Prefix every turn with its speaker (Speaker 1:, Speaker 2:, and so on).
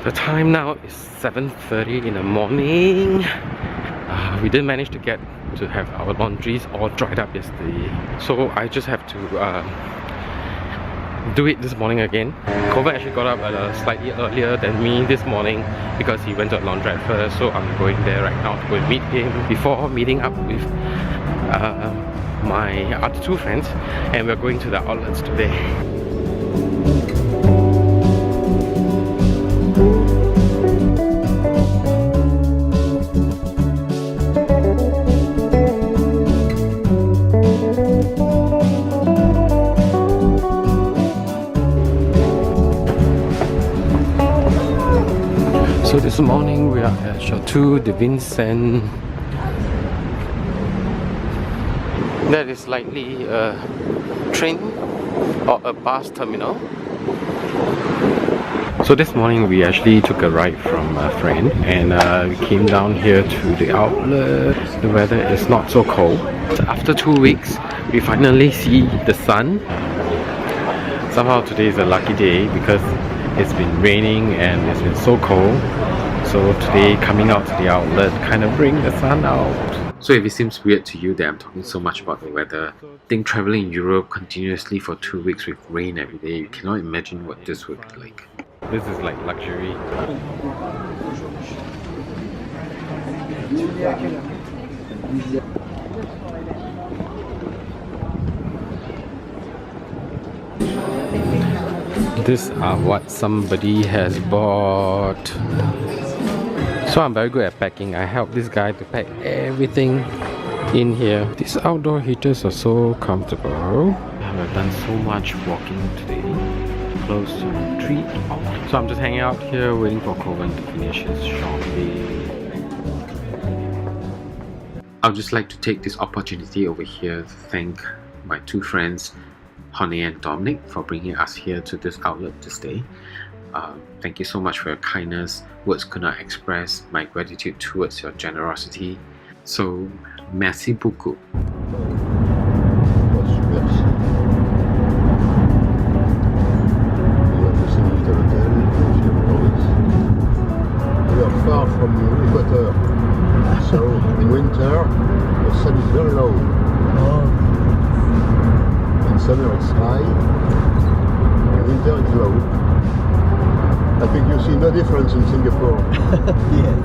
Speaker 1: The time now is 7:30 in the morning. We didn't manage to get to have our laundries all dried up yesterday, so I just have to do it this morning again. Kovan actually got up slightly earlier than me this morning because he went to a laundrette first, so I'm going there right now to go and meet him before meeting up with my other two friends, and we're going to the outlets today. So this morning we are at Chateau de Vincent. That is likely a train or a bus terminal. So this morning we actually took a ride from a friend, and we came down here to the outlet. The weather is not so cold. So after 2 weeks we finally see the sun. Somehow today is a lucky day because it's been raining and it's been so cold. So today coming out to the outlet kind of bring the sun out. So if it seems weird to you that I'm talking so much about the weather, I think traveling in Europe continuously for 2 weeks with rain every day, you cannot imagine what this would be like. This is like luxury. These are what somebody has bought. So I'm very good at packing. I help this guy to pack everything in here. These outdoor heaters are so comfortable. I've done so much walking today, close to 3 hours. So I'm just hanging out here waiting for Kovan to finish his shopping. I'd just like to take this opportunity over here to thank my two friends, Honey and Dominic, for bringing us here to this outlet to stay. Thank you so much for your kindness. Words could not express my gratitude towards your generosity. So, merci beaucoup.
Speaker 2: We are far from the equator, so in winter the sun is very low. In summer it's high, in winter it's low. I think you see no difference in Singapore.
Speaker 3: Yes.